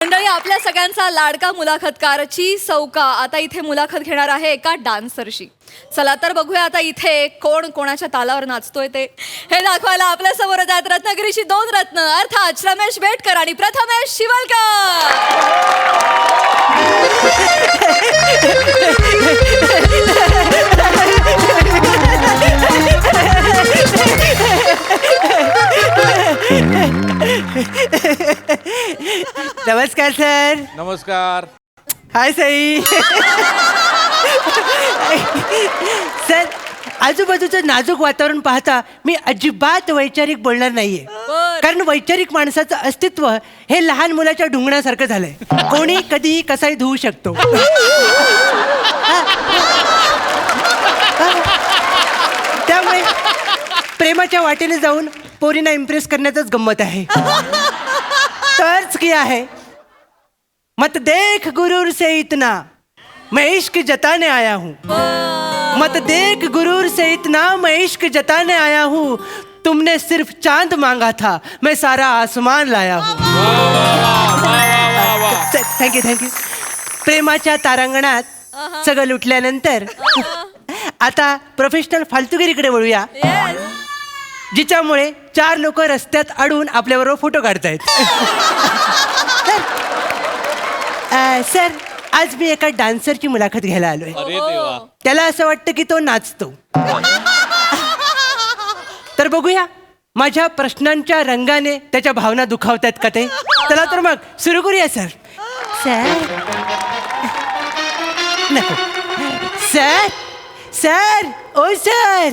मंडळी, आपल्या सगळ्यांचा लाडका मुलाखतकारची सौका आता इथे मुलाखत घेणार आहे एका डान्सरशी. चला तर बघूया आता इथे कोण कोणाच्या तालावर नाचतोय ते. हे दाखवायला आपल्या समोर आहेत रत्नागिरीची दोन रत्न अर्थात रमेश बेटकर आणि प्रथमेश नमस्कार सर. नमस्कार. हाय साई. सर, आजूबाजूचं नाजूक वातावरण पाहता मी अजिबात वैचारिक बोलणार नाहीये. कारण वैचारिक माणसाचं अस्तित्व हे लहान मुलाच्या ढुंगणासारखं झालंय. कोणी कधीही कसाही धुवू शकतो. त्यामुळे प्रेमाच्या वाटेने जाऊन पोरींना इम्प्रेस करण्यातच गंमत आहे. तर्ज किया है, मत देख गुरूर से इतना, मैं इश्क जताने आया हूँ. मत देख गुरूर से इतना, मैं इश्क जताने आया हूँ. तुमने सिर्फ चांद मांगा था, मैं सारा आसमान लाया हूँ. Thank you thank you. प्रेमाच्या तारांगणात सगळं लुटल्यानंतर आता प्रोफेशनल फालतुगिरीकडे वळूया, जिच्यामुळे 4 लोक रस्त्यात अडून आपल्याबरोबर फोटो काढतायत. सर, आज मी एका डान्सरची मुलाखत घ्यायला आलोय. अरे देवा. त्याला असं वाटतं की तो नाचतो. तर बघूया माझ्या प्रश्नांच्या रंगाने त्याच्या भावना दुखावतात का ते. चला तर मग सुरू करूया सर. सर नको. सर सर ओ सर.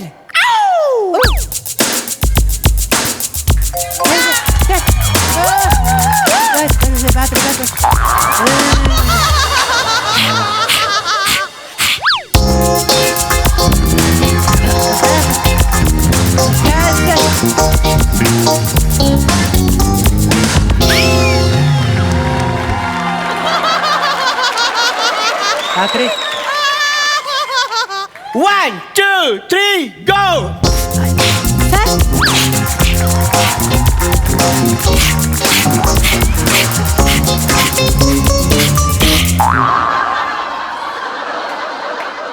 आखरे 1, 2, 3, go!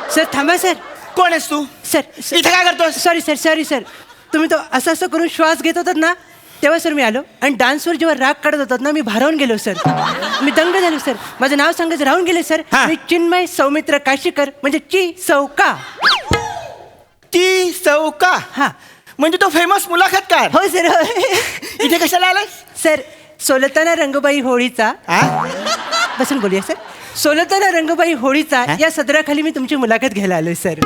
सर थांबा सर. कोण आहेस तू? सर इथे काय करतोस? Sorry sir sorry sir. तुम्ही तो असं असं करून श्वास घेत होतात ना, तेव्हा सर मी आलो. आणि डान्सवर जेव्हा राग काढत होतात ना, मी भारावून गेलो सर. मी दंग झालो सर. माझं नाव सांगायचं राहून गेले सर. हा. मी चिन्मय सौमित्र काशीकर, म्हणजे ची सौका. ती सौका. हा. म्हणजे तो फेमस मुलाखतकार. हो सर. इथे कशाला आलास? सर, सोलताना रंगबाई होळीचा, हा? बसून बोलूया सर. सोलताना रंगबाई होळीचा हा? या सदराखाली मी तुमची मुलाखत घ्यायला आलोय सर.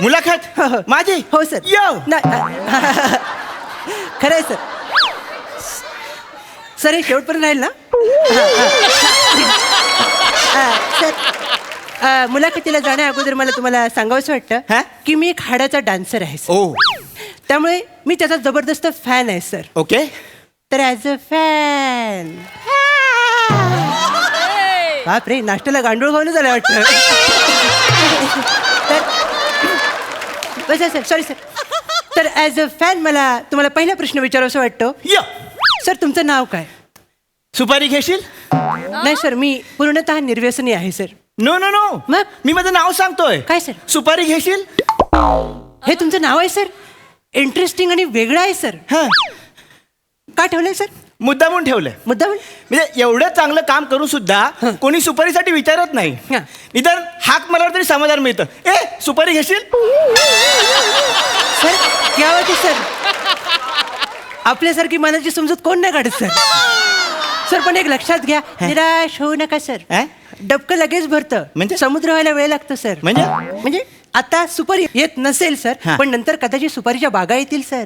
मुलाखत? हो, हो. माझी? हो सर. यो. खरं आहे सर. सर हे शेवटपर्यंत राहील ना. सर, मुलाखतीला जाण्या अगोदर मला तुम्हाला सांगावंसं हा? वाटतं की मी एक हाडाचा डान्सर आहे सर. ओ. त्यामुळे मी त्याचा जबरदस्त फॅन आहे सर. ओके. तर ॲज अ फॅन. बापरे, नाश्त्याला गांडूळ खाऊन झालं वाटतं. तर बस सर, सॉरी सर. तर ॲज अ फॅन मला तुम्हाला पहिला प्रश्न विचारावासा वाटतो. यो. सर, तुमचं नाव काय? सुपारी घेशील? नाही सर, मी पूर्णतः निर्व्यसनी आहे सर. No no no. मग? मी माझं नाव सांगतोय. काय सर? सुपारी घेशील? हे तुमचं नाव आहे सर? इंटरेस्टिंग आणि वेगळं आहे सर. हा. का ठेवलंय सर? मुद्दामून ठेवलंय. मुद्दाम? म्हणजे एवढं चांगलं काम करून सुद्धा कोणी सुपारीसाठी विचारत नाही. हा. निदान हाक मला तरी समाधान मिळतं. ए, सुपारी घेशील? सर, क्या बात आहे सर. आपल्यासारखी मनाची समजूत कोण नाही काढत सर. सर, पण एक लक्षात घ्या, निराश होऊ नका सर. डबकं लगेच भरतं, म्हणजे? समुद्र व्हायला वेळ लागतो सर. म्हणजे आता सुपारी येत नसेल सर, हा. पण नंतर कदाचित सुपारीच्या बागा येतील सर.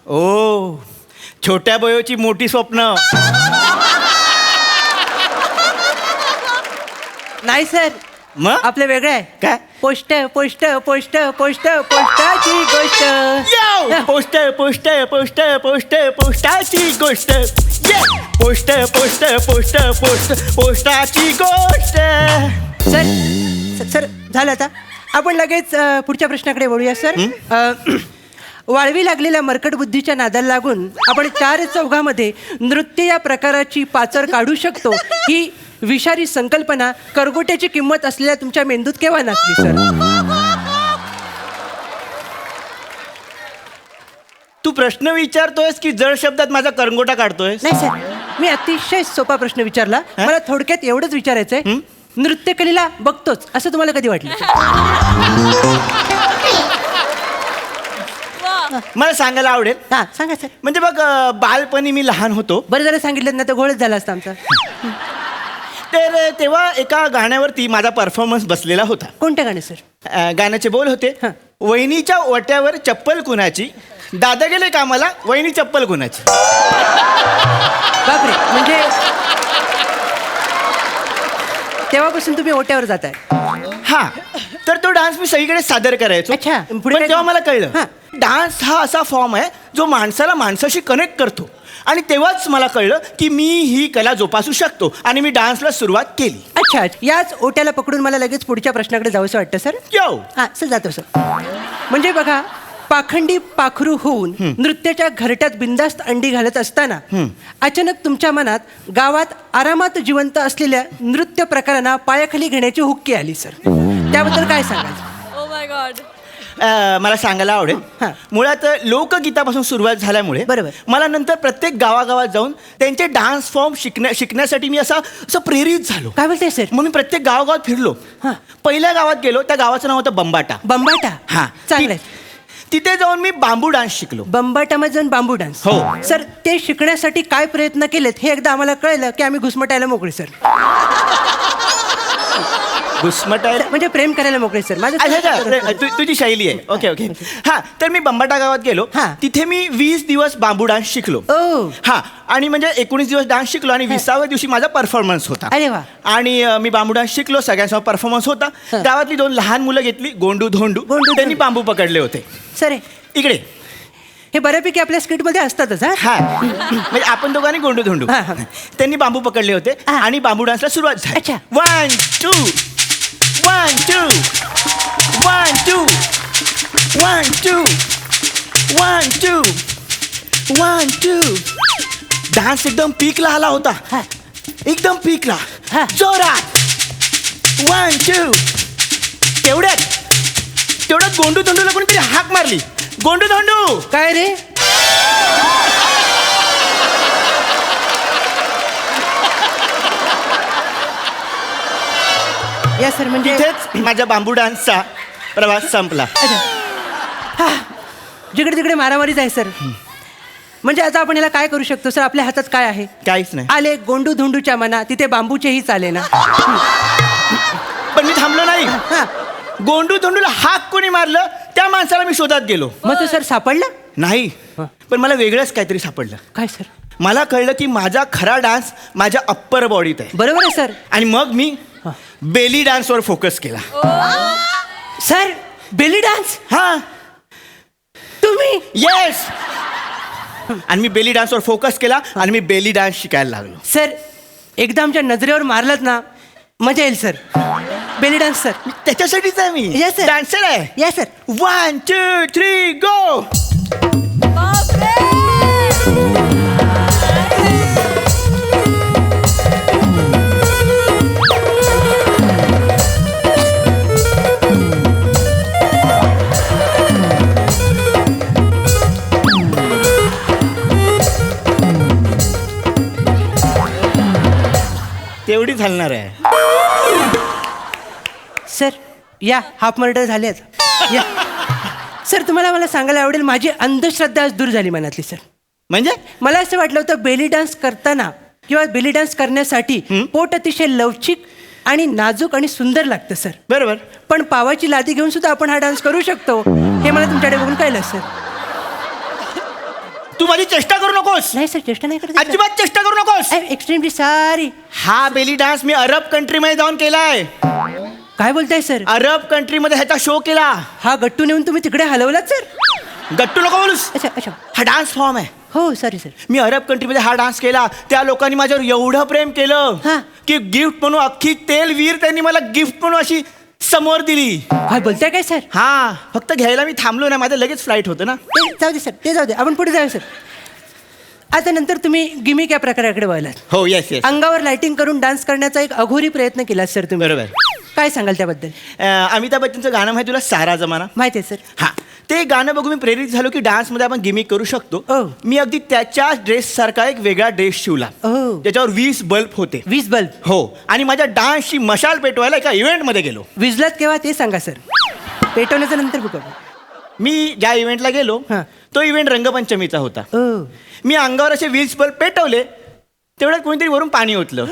ओ, छोट्या बयोची मोठी स्वप्न. नाही सर, मग आपलं वेगळं आहे. काय? पोस्ट पोस्ट पोस्ट पोस्ट पोस्टाची गोष्ट. यो! पोस्ट पोस्ट पोस्ट पोस्ट पोस्टाची गोष्ट. ये! पोस्ट पोस्ट पोस्ट पोस्ट पोस्टाची गोष्ट. सर सर झालं आता. आपण लगेच पुढच्या प्रश्नाकडे वळूया सर. वाळवी लागलेल्या मरकट बुद्धीच्या नादाला लागून आपण 4 चौघामध्ये नृत्य या प्रकाराची पाचर काढू शकतो ही विषारी संकल्पना करगोट्याची किंमत असलेल्या तुमच्या मेंदूत केव्हा नाचली सर? तू प्रश्न विचारतोयस की जड शब्दात माझा करंगोटा काढतोयस? नाही सर, मी अतिशय सोपा प्रश्न विचारला. मला थोडक्यात एवढंच विचारायचंय, नृत्यकलेला बघतोच असं तुम्हाला कधी वाटलं? मला सांगायला आवडेल. हा सांगा सर. म्हणजे बघ, बालपणी मी लहान होतो. बरं झालं सांगितलं ना, तर घोळच झाला असता आमचा. तर तेव्हा एका गाण्यावरती माझा परफॉर्मन्स बसलेला होता. कोणत्या गाणे सर? गाण्याचे बोल होते, हा. वहिनीच्या ओट्यावर चप्पल कुणाची, दादा गेले कामाला, वहिनी चप्पल कुणाची. बापरे, म्हणजे तेव्हापासून तुम्ही ओट्यावर जाताय? हा. तर तो डान्स मी सगळीकडे सादर करायचो. अच्छा. पुढे पण काय? तेव्हा मला कळलं, हा. डान्स हा असा फॉर्म आहे जो माणसाला माणसाशी कनेक्ट करतो. आणि तेव्हाच मला कळलं की मी ही कला जोपासू शकतो आणि मी डान्सला सुरुवात केली. अच्छा, याच ओट्याला पकडून मला लगेच पुढच्या प्रश्नाकडे जावंसं वाटतं सर. यो. हा सर, जातो सर. म्हणजे बघा, पाखंडी पाखरू होऊन नृत्याच्या घरट्यात बिंदास्त अंडी घालत असताना अचानक तुमच्या मनात गावात आरामात जिवंत असलेल्या नृत्य प्रकारांना पायाखाली घेण्याची हुक्की आली सर. त्याबद्दल काय सांगाल? Oh my God. मला सांगायला आवडेल. हा. मुळात लोकगीतापासून सुरुवात झाल्यामुळे बरोबर. मला नंतर प्रत्येक गावागावात जाऊन त्यांचे डान्स फॉर्म शिकण्यासाठी मी असं प्रेरित झालो. काय बोलताय सर? मग मी प्रत्येक गावागावात फिरलो. हा. पहिल्या गावात गेलो, त्या गावाचं नाव होतं बंबाटा. बंबाटा? हा. चांगलंय. तिथे जाऊन मी बांबू डान्स शिकलो. बंबाटामध्ये जाऊन बांबू डान्स? हो. सर, ते शिकण्यासाठी काय प्रयत्न केलेत हे एकदा आम्हाला कळलं की आम्ही घुसमटायला मोकळे सर. घुसमटायला म्हणजे प्रेम करायला मोकळे सर. माझं तुझी शैली आहे. Okay okay. हा. तर मी बंबाटा गावात गेलो. हा. तिथे मी 20 दिवस बांबू डान्स शिकलो. ओ. हा. आणि म्हणजे 19 दिवस डान्स शिकलो आणि 20व्या दिवशी माझा परफॉर्मन्स होता. अरे वा. आणि मी बांबू डान्स शिकलो, सगळ्यांसमोर परफॉर्मन्स होता. गावातली 2 लहान मुलं घेतली, गोंडू धोंडू. गोंडू त्यांनी धोंडू. बांबू पकडले होते. सर, इकडे. हे बऱ्यापैकी आपल्या स्किटमध्ये असतातच. हा. हा. म्हणजे आपण दोघांनी गोंडू धोंडू. हा, हा. त्यांनी बांबू पकडले होते हा. आणि बांबू डान्सला सुरुवात झाली. अच्छा. 1 2 1 2 1 2 1 2 1 2 1 2. डान्स एकदम पीकला आला होता. हा. एकदम पीकला. हा. जोरात. 1 2. तेवढ्यात गोंडू धोंडूला कोणीतरी हाक मारली. गोंडू धोंडू. काय रे? या सर, म्हणजे तिथेच माझ्या बांबू डान्सचा प्रवास संपला. अच्छा. हा. जिकडे तिकडे मारामारीच आहे सर. म्हणजे आता आपण याला काय करू शकतो सर? आपल्या हातात काय आहे? काहीच नाही. आले गोंडू धोंडूच्या मना, तिथे बांबूचेही चाले ना. पण मी थांबलो नाही. हा. गोंडू धोंडूला हाक कोणी मारलं त्या माणसाला मी शोधात गेलो. मग तो सर सापडला? नाही. पण मला वेगळंच काहीतरी सापडलं. काय सर? मला कळलं की माझा खरा डान्स माझ्या अप्पर बॉडीत आहे. बरोबर आहे सर. आणि मग मी बेली डान्सवर फोकस केला. Sir, belly dance? हा. तुम्ही? येस. आणि मी बेली डान्सवर फोकस केला आणि मी बेली डान्स शिकायला लागलो. सर, एकदा आमच्या नजरेवर मारलात ना, मजा येईल सर. Belly dance sir. त्याच्यासाठीच आहे मी. Yes, sir. डान्सर आहे. या सर. 1 2 3 गो. तेवढी हलणार आहे. सर, या हाफ मर्डर झालेत. या सर, तुम्हाला मला सांगायला आवडेल, माझी अंधश्रद्धा आज दूर झाली मनातली सर. म्हणजे मला असं वाटलं होतं बेली डान्स करताना किंवा बेली डान्स करण्यासाठी पोट अतिशय लवचिक आणि नाजूक आणि सुंदर लागतं सर. बरोबर. पण पावाची लादी घेऊन सुद्धा आपण हा डान्स करू शकतो हे मला तुमच्याकडे बघून कळलं सर. तू माझी चेष्टा करू नकोस. नाही सर, चेष्टा नाही करत. अजिबात चेष्टा करू नकोस. Extremely sorry. हा बेली डान्स मी अरब कंट्रीमध्ये जाऊन केलाय. काय बोलताय सर? अरब कंट्रीमध्ये ह्याचा शो केला. हा गट्टू नेऊन तुम्ही तिकडे हलवलात सर? गट्टू नको बोलूस. अच्छा अच्छा. हा डान्स फॉर्म आहे. हो सॉरी सर. मी अरब कंट्रीमध्ये हा डान्स केला. त्या लोकांनी माझ्यावर एवढं प्रेम केलं हा. की गिफ्ट म्हणून अख्खी तेल वीर त्यांनी मला गिफ्ट म्हणून अशी समोर दिली. काय बोलताय काय सर? हा, फक्त घ्यायला मी थांबलो ना, माझं लगेच फ्लाईट होतं ना. ते जाऊ दे सर, ते जाऊ दे, आपण पुढे जाऊ सर. आता नंतर तुम्ही गिमिक या प्रकाराकडे वळलात. हो, येस येस. अंगावर लाइटिंग करून डान्स करण्याचा एक अघोरी प्रयत्न केला सर तुम्ही. बरोबर. काय सांगाल त्याबद्दल? अमिताभ बच्चनचं गाणं माहिती तुला, सारा जमाना? माहिती आहे सर. हा, ते गाणं बघून मी प्रेरित झालो की डान्समध्ये आपण गिमिक करू शकतो. Oh. मी अगदी त्याच्या ड्रेस सारखा एक वेगळा ड्रेस शिवला. Oh. त्याच्यावर 20 बल्ब होते. 20 बल्ब? हो, आणि माझ्या डान्सची मशाल पेटवायला एका इव्हेंटमध्ये गेलो. विजलात केव्हा ते सांगा सर. पेटवण्याचं नंतर बघू. मी ज्या इव्हेंटला गेलो हा. तो इव्हेंट रंगपंचमीचा होता. ओ. मी अंगावर असे 20 बल्ब पेटवले, तेवढ्यात कोणीतरी वरून पाणी ओतलं.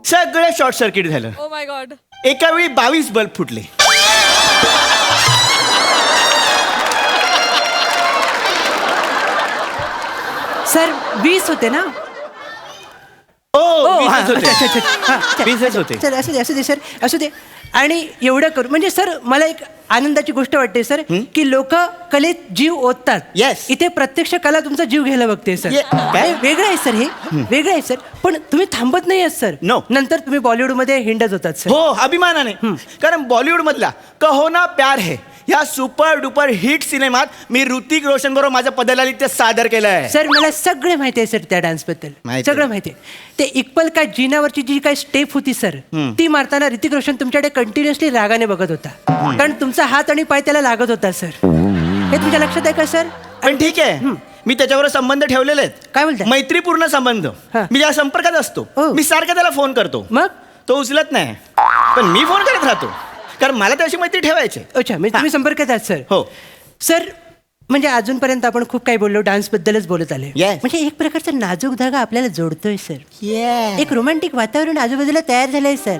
सगळं शॉर्ट सर्किट झालं. Oh my God. एका वेळी 22 बल्ब फुटले. सर 20 होते ना? ओ, हा, 20च होते. अच्छा, अच्छा, अच्छा. हा, 20च होते. सर असू दे, असू दे सर, असू दे. आणि एवढं करू म्हणजे सर मला एक आनंदाची गोष्ट वाटते सर की लोक कलेत जीव ओततात. Yes. इथे प्रत्यक्ष कला तुमचा जीव घ्यायला बघते सर. काय? वेगळं आहे सर, हे वेगळं आहे सर. पण तुम्ही थांबत नाही आहात सर. No. नंतर तुम्ही बॉलिवूडमध्ये हिंडत होतात सर. हो, अभिमानाने. कारण बॉलिवूड मधला कहो ना प्यार है ह्या सुपर डुपर हिट सिनेमात मी ऋतिक रोशन बरोबर माझं पदलालित्य सादर केलं आहे. सर मला सगळं माहिती आहे सर त्या डान्स बद्दल. माहिती आहे. सगळं माहिती आहे. ते इक्वल का जिनावरची जी काही स्टेप होती सर, ती मारताना ऋतिक रोशन तुमच्याकडे कंटिन्युअसली रागाने बघत होता. कारण तुमचा हात आणि पाय त्याला लागत होता सर. हे तुमच्या लक्षात आहे का सर? पण ठीक आहे, मी त्याच्यावर संबंध ठेवलेले आहेत. काय बोलताय? मैत्रीपूर्ण संबंध. हा. मी या संपर्कात असतो. हो. मी सारखा त्याला फोन करतो. मग तो उचलत नाही, पण मी फोन करत राहतो, कारण मला त्याची मैत्री ठेवायची. अच्छा, म्हणजे तुम्ही संपर्कात आहात सर. हो. सर म्हणजे अजूनपर्यंत आपण खूप काही बोललो, डान्स बद्दलच बोलत आले. Yes. म्हणजे एक प्रकारचा नाजूक धागा आपल्याला जोडतोय सर. एक रोमॅन्टिक वातावरण आजूबाजूला तयार झालंय सर.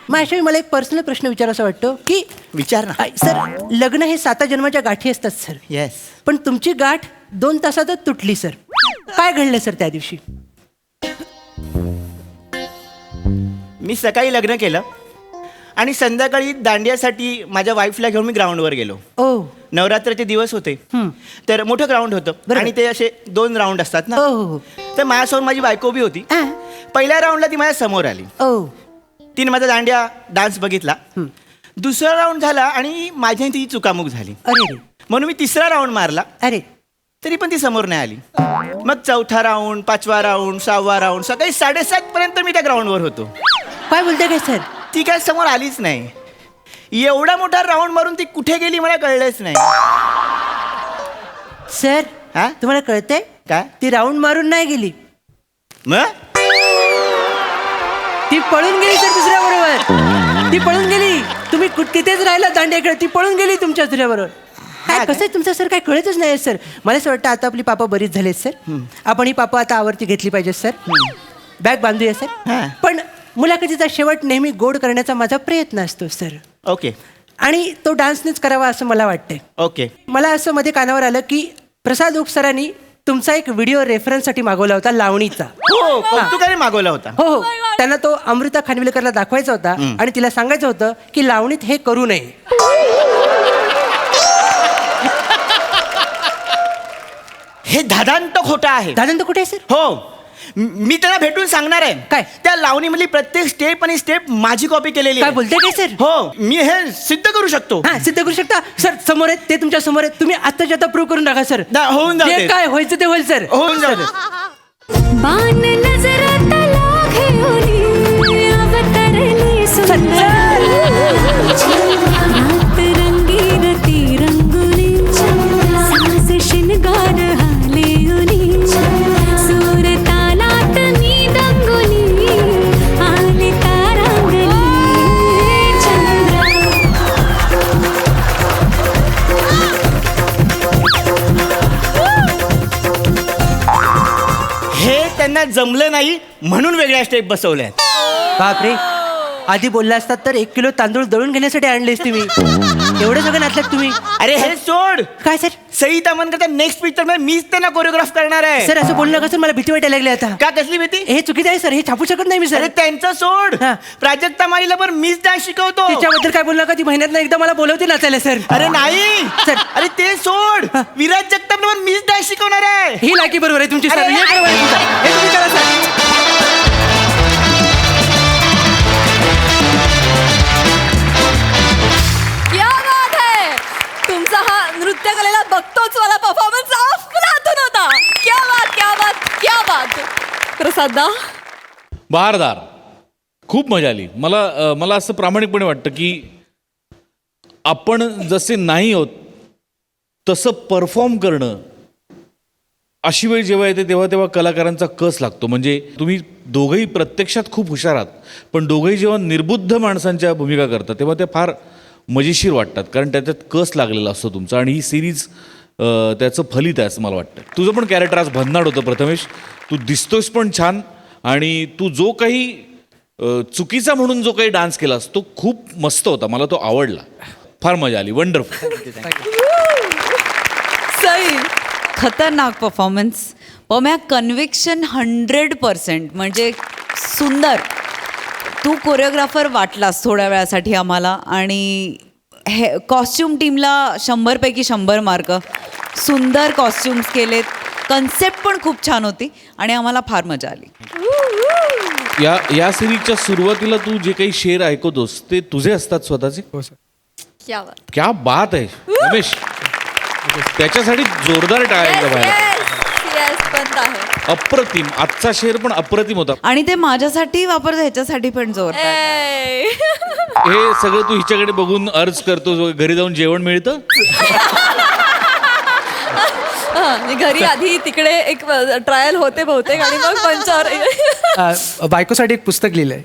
मग अशा वेळी मला एक पर्सनल प्रश्न विचारायचा वाटतो की विचार ना. सर लग्न हे 7 जन्माच्या गाठी असतात सर. येस. पण तुमची गाठ 2 तासातच तुटली सर. काय घडलं सर त्या दिवशी? मी सकाळी लग्न केलं आणि संध्याकाळी दांडियासाठी माझ्या वाईफला घेऊन मी ग्राउंडवर गेलो. ओ. नवरात्राचे दिवस होते, तर मोठं ग्राउंड होतं बरोबर. आणि ते असे 2 राऊंड असतात ना. ओ हो. तर माझ्यासमोर माझी बायको उभी होती. आ. पहिल्या राऊंडला ती माझ्या समोर आली. ओ. तिने माझा दांडिया डान्स बघितला. दुसरा राऊंड झाला आणि माझ्या ती चुकामुक झाली. अरे रे. म्हणून मी तिसरा राऊंड मारला, अरे. तरी पण ती समोर नाही आली. मग 4था राऊंड, 5वा राऊंड, 6वा राऊंड, सकाळी 7:30 पर्यंत मी त्या ग्राउंडवर होतो. काय बोलताय काय सर? ती काय समोर आलीच नाही. एवढा मोठा राऊंड मारून ती कुठे गेली मला कळलंच नाही. सर हा? तुम्हाला कळतंय काय? ती राऊंड मारून नाही गेली, मग ती पळून गेली सर दुसऱ्या बरोबर. ती पळून गेली. तुम्ही तिथेच राहिला दांड्याकडे, ती पळून गेली तुमच्या दुसऱ्या बरोबर. काय हा, कसं आहे तुमचं सर? काय कळतच नाही सर. मला असं वाटतं आता आपली पापा बरीच झालेत सर. आपण ही पापा आता आवर्ती घेतली पाहिजे सर. Bag बांधूया sir. हा. पण मुलाखतीचा शेवट नेहमी गोड करण्याचा माझा प्रयत्न असतो सर. ओके आणि तो डान्सनेच करावा असं मला वाटतंय. ओके. मला असं मध्ये कानावर आलं की प्रसाद ओक सरांनी तुमचा एक व्हिडिओ रेफरन्ससाठी मागवला होता लावणीचा. हो, कौतुकाने मागवला होता. हो हो. त्यांना तो अमृता खानविलकरला दाखवायचा होता आणि तिला सांगायचं होतं की लावणीत हे करू नये. हे धादांत खोटं आहे. दादा कुठे आहे सर? हो, मी त्यांना भेटून सांगणार आहे. काय? त्या लावणीमधली प्रत्येक स्टेप आणि स्टेप माझी कॉपी केलेली काय आहे. बोलताय काय सर? हो, मी हे सिद्ध करू शकतो. हा सिद्ध करू शकता सर. समोर आहेत ते, तुमच्या समोर आहेत. तुम्ही आत्ताच्या आता प्रूव्ह करून टाका सर. होऊन जाऊ जे दे. काय व्हायचं ते होईल सर. होऊन जाऊ दे. बाण नजरात घेऊनी अवतरली सुंदर रात रंगीरती रंगुली साज शिनगार हालेउनी सूर तालात मी दंगुली आली तारांगली चंद्र. हे त्यांना जमलं नाही म्हणून वेगळ्या स्टेप बसवल्या आहेत. बापरे, आधी बोलला असतात तर 1 किलो तांदूळ दळून घेण्यासाठी आणलेस तुम्ही. एवढं सगळं नाचलात तुम्ही. अरे हे सोड. काय सर? सई तामणकरचा नेक्स्ट पिक्चर मध्ये मीच त्यांना कोरिओग्राफ करणार आहे. सर असं बोलू नका सर, मला भीती वाटायला लागली आता. का कसली भीती? हे चुकीचं आहे सर. हे छापू शकत नाही मी सर. अरे त्यांचं सोड. हा. प्राजक्ता माईला पण मीच डान्स शिकवतो. तिच्याबद्दल काय बोलू नका. ती महिन्यात एकदा मला बोलवते नाचायला सर. अरे नाही सर. अरे ते सोड. विराज जगताप पण मीच डान्स शिकवणार आहे. ही लायकी बरोबर आहे तुमची सर. अरे, हे बरोबर आहे तुमचं. हे तुम्ही करा सर. साधा बहारदार. खूप मजा आली. मला असं प्रामाणिकपणे वाटतं की आपण जसे नाही होत तसं परफॉर्म करणं, अशी वेळ जेव्हा येते तेव्हा कलाकारांचा कस लागतो. म्हणजे तुम्ही दोघंही प्रत्यक्षात खूप हुशार आहात, पण दोघंही जेव्हा निर्बुद्ध माणसांच्या भूमिका करतात तेव्हा ते फार मजेशीर वाटतात, कारण त्याच्यात कस लागलेला असतो तुमचा. आणि ही सिरीज त्याचं फलित आहे असं मला वाटतं. तुझं पण कॅरेक्टर आज भन्नाट होतं प्रथमेश. तू दिसतोस पण छान, आणि तू जो काही चुकीचा म्हणून जो काही डान्स केलास तो खूप मस्त होता. मला तो आवडला. फार मजा आली. वंडरफुल. सई. खतरनाक परफॉर्मन्स. पम्या कन्व्हिक्शन 100%. म्हणजे सुंदर. तू कोरिओग्राफर वाटलास थोड्या वेळासाठी आम्हाला, आणि हे कॉस्ट्युम टीमला 100पैकी 100 मार्क. सुंदर कॉस्ट्युम्स केलेत, कन्सेप्ट पण खूप छान होती आणि आम्हाला फार मजा आली. या सिरीजच्या सुरुवातीला तू जे काही शेर ऐकवतोस ते तुझे असतात स्वतःचे? हो सर. क्या बात. क्या बात आहे रमेश. त्याच्यासाठी जोरदार टाळ्या बाहेर. येस बंद आहे. अप्रतिम. आजचा शेर पण अप्रतिम होता. आणि ते माझ्यासाठी वापरत, ह्याच्यासाठी पण जोर. ए. हे सगळं तू हिच्याकडे बघून अर्ज करतो, घरी जाऊन जेवण मिळतं. मी घरी आधी तिकडे एक ट्रायल होते बहुतेक, आणि मग पंचावर बायकोसाठी एक पुस्तक लिहिलंय.